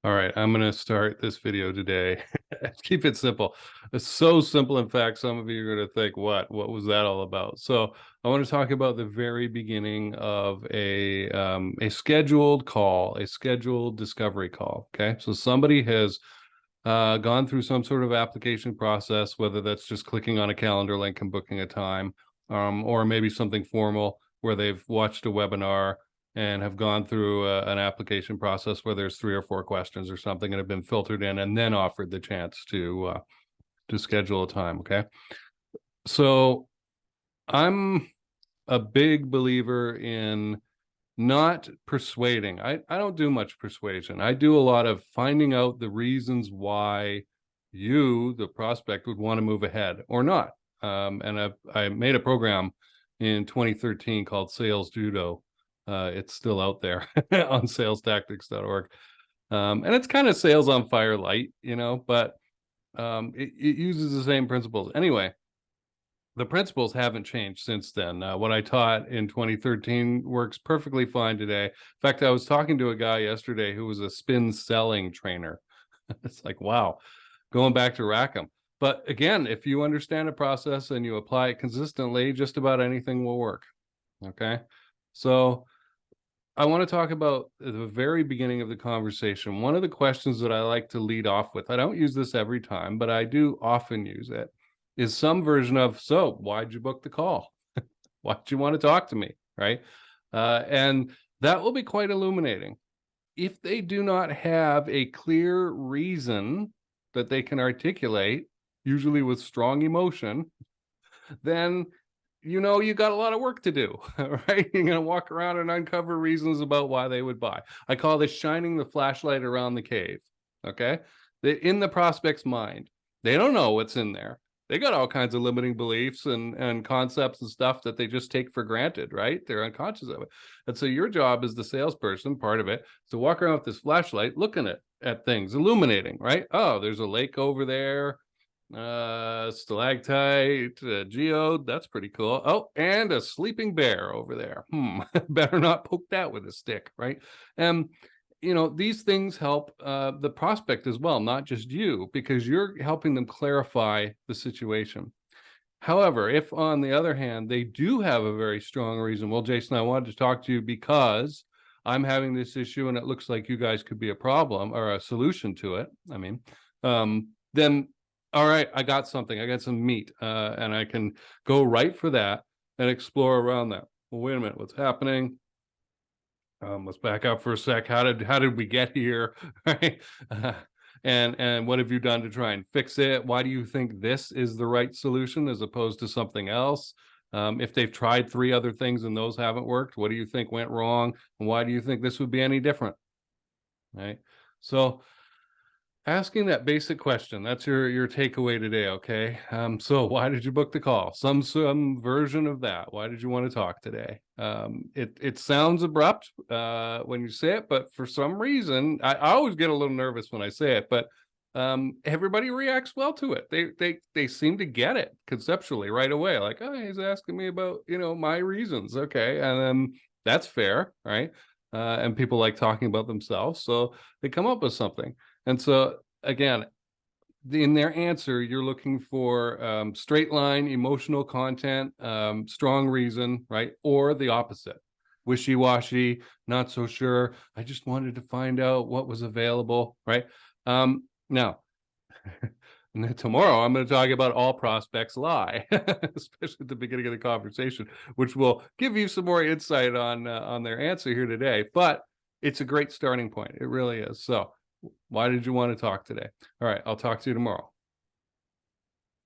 All right, I'm going to start this video today. Keep it simple. It's so simple. In fact, some of you are going to think, what was that all about? So I want to talk about the very beginning of a scheduled call, a scheduled discovery call. Okay, so somebody has gone through some sort of application process, whether that's just clicking on a calendar link and booking a time, or maybe something formal where they've watched a webinar and have gone through an application process where there's 3 or 4 questions or something and have been filtered in and then offered the chance to schedule a time. Okay, so I'm a big believer in not persuading. I don't do much persuasion. I do a lot of finding out the reasons why you, the prospect, would want to move ahead or not. And I made a program in 2013 called Sales Judo. It's still out there on salestactics.org. And it's kind of sales on fire light, but it uses the same principles. Anyway, the principles haven't changed since then. What I taught in 2013 works perfectly fine today. In fact, I was talking to a guy yesterday who was a spin selling trainer. It's like, wow, going back to Rackham. But again, if you understand a process and you apply it consistently, just about anything will work. Okay. So I want to talk about the very beginning of the conversation. One of the questions that I like to lead off with, I don't use this every time, but I do often use it, is some version of, so why'd you book the call? Why'd you want to talk to me? Right. And that will be quite illuminating. If they do not have a clear reason that they can articulate, usually with strong emotion, then you got a lot of work to do, right? You're going to walk around and uncover reasons about why they would buy. I call this shining the flashlight around the cave, okay? In the prospect's mind, they don't know what's in there. They got all kinds of limiting beliefs and concepts and stuff that they just take for granted, right? They're unconscious of it. And so your job as the salesperson, part of it, is to walk around with this flashlight, looking at things, illuminating, right? Oh, there's a lake over there. Stalactite, geode, that's pretty cool. Oh, and a sleeping bear over there. Better not poke that with a stick, right? And these things help the prospect as well, not just you, because you're helping them clarify the situation. However, if on the other hand they do have a very strong reason, well, Jason, I wanted to talk to you because I'm having this issue and it looks like you guys could be a problem or a solution to it. Then all right, I got something. I got some meat, and I can go right for that and explore around that. Well, wait a minute, what's happening? Let's back up for a sec. How did we get here? Right? And what have you done to try and fix it? Why do you think this is the right solution as opposed to something else? If they've tried 3 other things and those haven't worked, what do you think went wrong? And why do you think this would be any different? Right? So asking that basic question, that's your takeaway today, okay? So why did you book the call? Some version of that. Why did you want to talk today? It sounds abrupt when you say it, but for some reason, I always get a little nervous when I say it, but everybody reacts well to it. They seem to get it conceptually right away. Like, oh, he's asking me about, my reasons. Okay. And then that's fair, right? And people like talking about themselves. So they come up with something. And so, again, in their answer, you're looking for straight line, emotional content, strong reason, right? Or the opposite, wishy-washy, not so sure. I just wanted to find out what was available, right? Now, tomorrow, I'm going to talk about all prospects lie, especially at the beginning of the conversation, which will give you some more insight on their answer here today. But it's a great starting point. It really is. So why did you want to talk today? All right, I'll talk to you tomorrow.